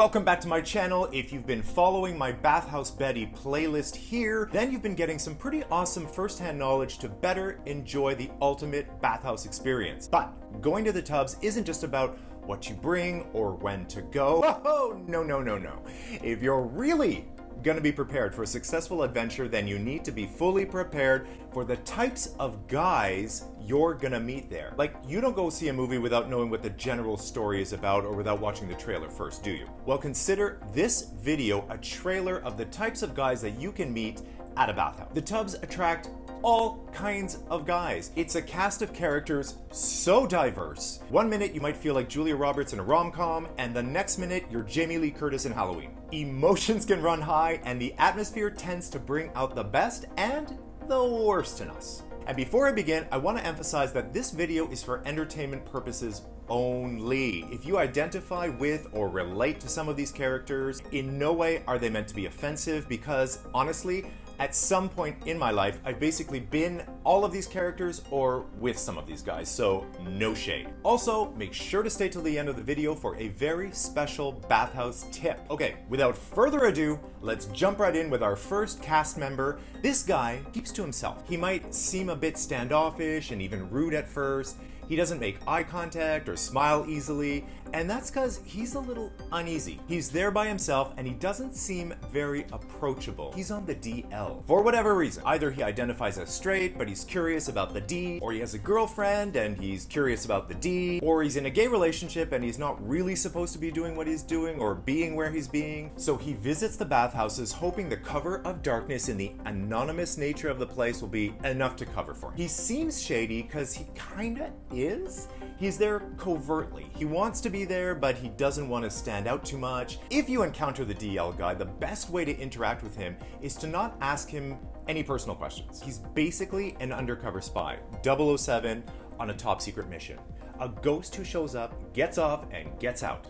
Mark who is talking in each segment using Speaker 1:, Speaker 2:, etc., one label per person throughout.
Speaker 1: Welcome back to my channel. If you've been following my Bathhouse Betty playlist here, then you've been getting some pretty awesome first-hand knowledge to better enjoy the ultimate bathhouse experience. But going to the tubs isn't just about what you bring or when to go. Oh, no. If you're really gonna be prepared for a successful adventure, then you need to be fully prepared for the types of guys you're gonna meet there. Like, you don't go see a movie without knowing what the general story is about or without watching the trailer first, do you? Well, consider this video a trailer of the types of guys that you can meet at a bathhouse. The tubs attract all kinds of guys. It's a cast of characters so diverse. One minute you might feel like Julia Roberts in a rom-com, and the next minute you're Jamie Lee Curtis in Halloween. Emotions can run high, and the atmosphere tends to bring out the best and the worst in us. And before I begin, I want to emphasize that this video is for entertainment purposes only. If you identify with or relate to some of these characters, in no way are they meant to be offensive, because honestly, at some point in my life, I've basically been all of these characters or with some of these guys, so no shade. Also, make sure to stay till the end of the video for a very special bathhouse tip. Okay, without further ado, let's jump right in with our first cast member. This guy keeps to himself. He might seem a bit standoffish and even rude at first. He doesn't make eye contact or smile easily, and that's because he's a little uneasy. He's there by himself and he doesn't seem very approachable. He's on the DL. For whatever reason, either he identifies as straight but he's curious about the D, or he has a girlfriend and he's curious about the D, or he's in a gay relationship and he's not really supposed to be doing what he's doing or being where he's being. So he visits the bathhouses hoping the cover of darkness in the anonymous nature of the place will be enough to cover for him. He seems shady because he kinda is. He's there covertly. He wants to be there, but he doesn't want to stand out too much. If you encounter the DL guy, the best way to interact with him is to not ask him any personal questions. He's basically an undercover spy, 007 on a top secret mission. A ghost who shows up, gets off, and gets out.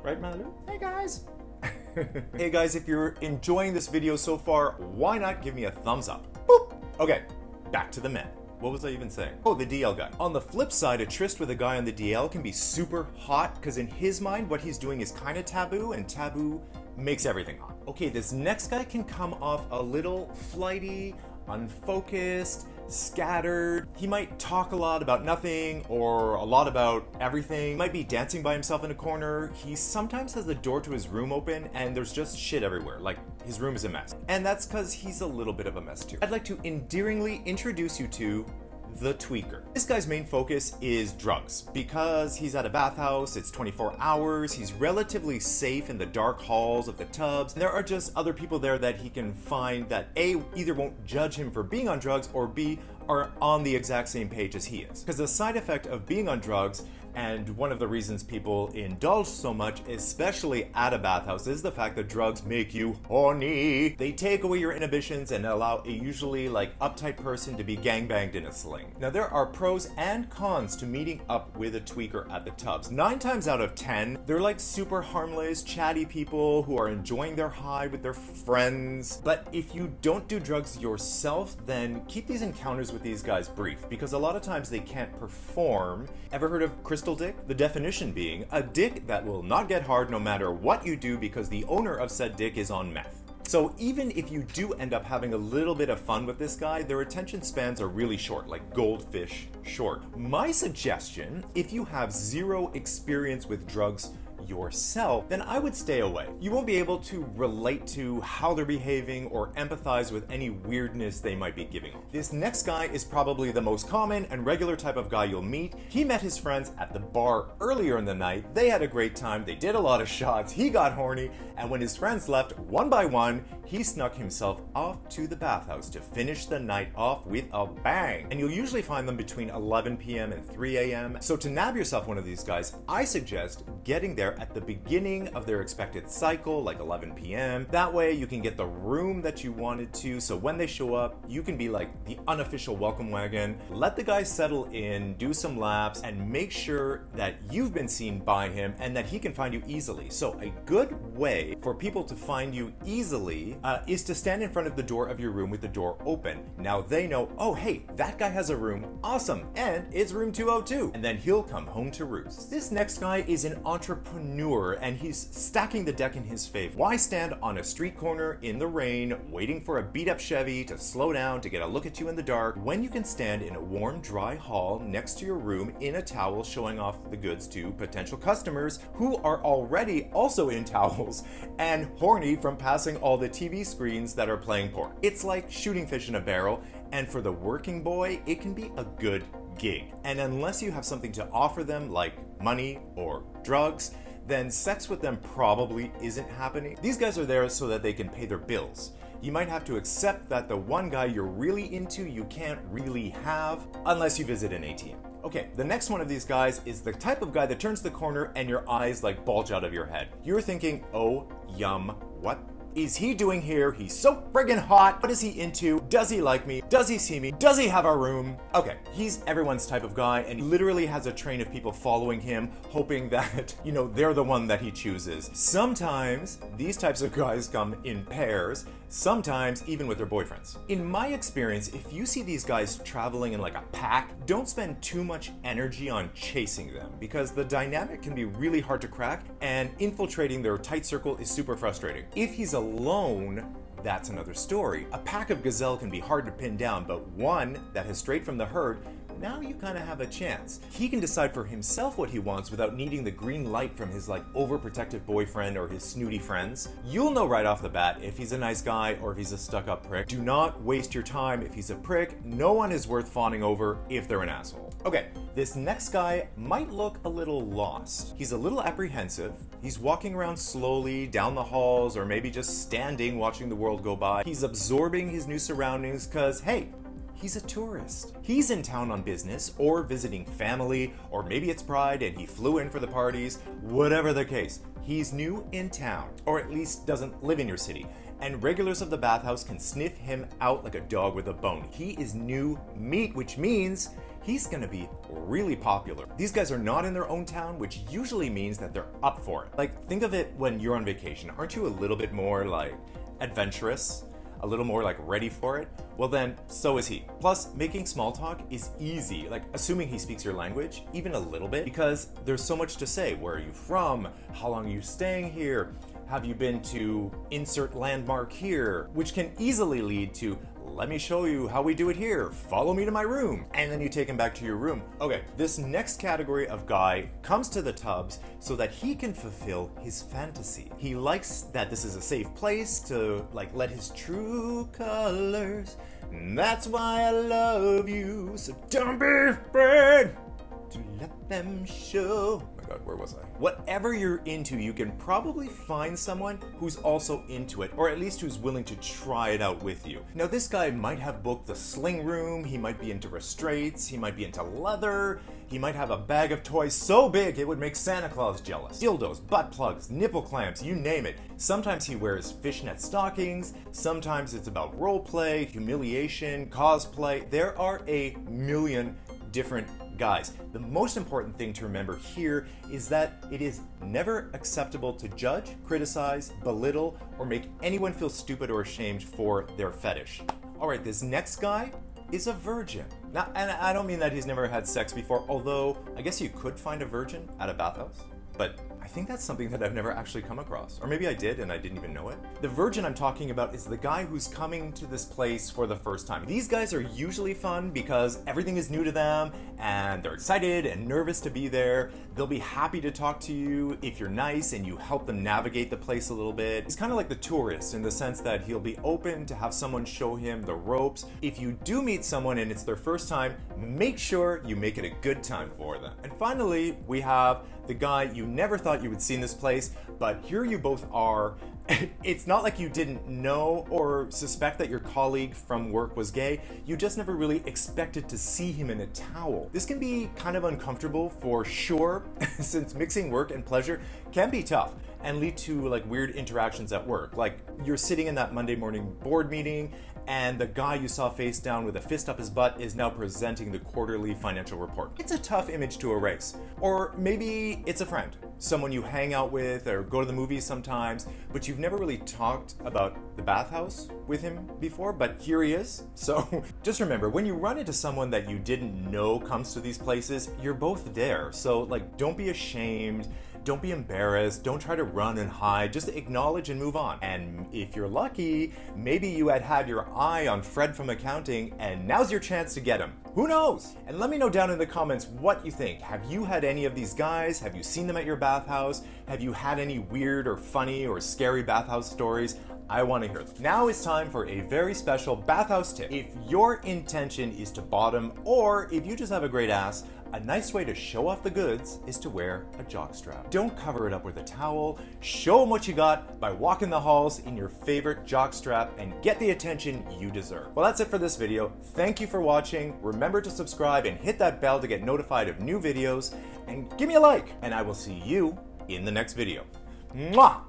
Speaker 1: Right, Malu? Hey guys! Hey guys, if you're enjoying this video so far, why not give me a thumbs up? Boop! Okay, back to the men. What was I even saying? Oh, the DL guy. On the flip side, a tryst with a guy on the DL can be super hot because in his mind, what he's doing is kind of taboo, and taboo makes everything hot. Okay, this next guy can come off a little flighty, unfocused, scattered. He might talk a lot about nothing or a lot about everything. He might be dancing by himself in a corner. He sometimes has the door to his room open and there's just shit everywhere, like his room is a mess. And that's because he's a little bit of a mess too. I'd like to endearingly introduce you to the tweaker. This guy's main focus is drugs. Because he's at a bathhouse, it's 24 hours, he's relatively safe in the dark halls of the tubs. There are just other people there that he can find that A, either won't judge him for being on drugs, or B, are on the exact same page as he is. Because the side effect of being on drugs, and one of the reasons people indulge so much, especially at a bathhouse, is the fact that drugs make you horny. They take away your inhibitions and allow a usually uptight person to be gangbanged in a sling. Now there are pros and cons to meeting up with a tweaker at the tubs. 9 times out of 10, they're like super harmless, chatty people who are enjoying their high with their friends. But if you don't do drugs yourself, then keep these encounters with these guys brief, because a lot of times they can't perform. Ever heard of crystal dick? The definition being a dick that will not get hard no matter what you do because the owner of said dick is on meth. So even if you do end up having a little bit of fun with this guy, their attention spans are really short, like goldfish short. My suggestion, if you have zero experience with drugs yourself, then I would stay away. You won't be able to relate to how they're behaving or empathize with any weirdness they might be giving. This next guy is probably the most common and regular type of guy you'll meet. He met his friends at the bar earlier in the night. They had a great time. They did a lot of shots. He got horny. And when his friends left one by one, he snuck himself off to the bathhouse to finish the night off with a bang. And you'll usually find them between 11 p.m. and 3 a.m. So to nab yourself one of these guys, I suggest getting there at the beginning of their expected cycle, like 11 p.m. That way you can get the room that you wanted to, so when they show up, you can be like the unofficial welcome wagon. Let the guy settle in, do some laps, and make sure that you've been seen by him and that he can find you easily. So a good way for people to find you easily is to stand in front of the door of your room with the door open. Now they know, oh hey, that guy has a room, awesome, and it's room 202, and then he'll come home to roost. This next guy is an entrepreneur entrepreneur and he's stacking the deck in his favor. Why stand on a street corner in the rain waiting for a beat-up Chevy to slow down to get a look at you in the dark when you can stand in a warm, dry hall next to your room in a towel showing off the goods to potential customers who are already also in towels and horny from passing all the TV screens that are playing porn. It's like shooting fish in a barrel, and for the working boy, it can be a good gig. And unless you have something to offer them like money or drugs, then sex with them probably isn't happening. These guys are there so that they can pay their bills. You might have to accept that the one guy you're really into you can't really have unless you visit an ATM. Okay, the next one of these guys is the type of guy that turns the corner and your eyes like bulge out of your head. You're thinking, oh, yum, what is he doing here? He's so friggin' hot. What is he into? Does he like me? Does he see me? Does he have a room? Okay, he's everyone's type of guy and literally has a train of people following him, hoping that, they're the one that he chooses. Sometimes these types of guys come in pairs, sometimes even with their boyfriends. In my experience, if you see these guys traveling in like a pack, don't spend too much energy on chasing them because the dynamic can be really hard to crack and infiltrating their tight circle is super frustrating. If he's alone, that's another story. A pack of gazelle can be hard to pin down, but one that has strayed from the herd, now you kind of have a chance. He can decide for himself what he wants without needing the green light from his overprotective boyfriend or his snooty friends. You'll know right off the bat if he's a nice guy or if he's a stuck-up prick. Do not waste your time if he's a prick. No one is worth fawning over if they're an asshole. Okay, this next guy might look a little lost. He's a little apprehensive. He's walking around slowly down the halls or maybe just standing watching the world go by. He's absorbing his new surroundings because, hey, he's a tourist. He's in town on business or visiting family, or maybe it's Pride and he flew in for the parties. Whatever the case, he's new in town, or at least doesn't live in your city. And regulars of the bathhouse can sniff him out like a dog with a bone. He is new meat, which means he's gonna be really popular. These guys are not in their own town, which usually means that they're up for it. Think of it when you're on vacation. Aren't you a little bit more adventurous? A little more ready for it? Well then, so is he. Plus, making small talk is easy, assuming he speaks your language, even a little bit, because there's so much to say. Where are you from? How long are you staying here? Have you been to insert landmark here? Which can easily lead to, let me show you how we do it here. Follow me to my room. And then you take him back to your room. Okay, this next category of guy comes to the tubs so that he can fulfill his fantasy. He likes that this is a safe place to let his true colors. And that's why I love you. So don't be afraid to let them show. Oh my God, where was I? Whatever you're into, you can probably find someone who's also into it, or at least who's willing to try it out with you. Now, this guy might have booked the sling room, he might be into restraints, he might be into leather, he might have a bag of toys so big it would make Santa Claus jealous. Dildos, butt plugs, nipple clamps, you name it. Sometimes he wears fishnet stockings, sometimes it's about role play, humiliation, cosplay. There are a million different guys. The most important thing to remember here is that it is never acceptable to judge, criticize, belittle, or make anyone feel stupid or ashamed for their fetish. All right, this next guy is a virgin. Now, and I don't mean that he's never had sex before, although I guess you could find a virgin at a bathhouse, but I think that's something that I've never actually come across. Or maybe I did and I didn't even know it. The virgin I'm talking about is the guy who's coming to this place for the first time. These guys are usually fun because everything is new to them and they're excited and nervous to be there. They'll be happy to talk to you if you're nice and you help them navigate the place a little bit. He's kind of like the tourist in the sense that he'll be open to have someone show him the ropes. If you do meet someone and it's their first time, make sure you make it a good time for them. And finally, we have the guy you never thought you would see in this place, but here you both are. It's not like you didn't know or suspect that your colleague from work was gay. You just never really expected to see him in a towel. This can be kind of uncomfortable for sure, since mixing work and pleasure can be tough and lead to weird interactions at work. You're sitting in that Monday morning board meeting and the guy you saw face down with a fist up his butt is now presenting the quarterly financial report. It's a tough image to erase. Or maybe it's a friend, someone you hang out with or go to the movies sometimes, but you've never really talked about the bathhouse with him before, but here he is. So just remember, when you run into someone that you didn't know comes to these places, you're both there. So like, don't be ashamed. Don't be embarrassed. Don't try to run and hide. Just acknowledge and move on. And if you're lucky, maybe you had your eye on Fred from accounting and now's your chance to get him. Who knows? And let me know down in the comments what you think. Have you had any of these guys? Have you seen them at your bathhouse? Have you had any weird or funny or scary bathhouse stories? I want to hear them. Now it's time for a very special bathhouse tip. If your intention is to bottom, or if you just have a great ass, a nice way to show off the goods is to wear a jockstrap. Don't cover it up with a towel. Show them what you got by walking the halls in your favorite jockstrap and get the attention you deserve. Well, that's it for this video. Thank you for watching. Remember to subscribe and hit that bell to get notified of new videos, and give me a like, and I will see you in the next video. Mwah!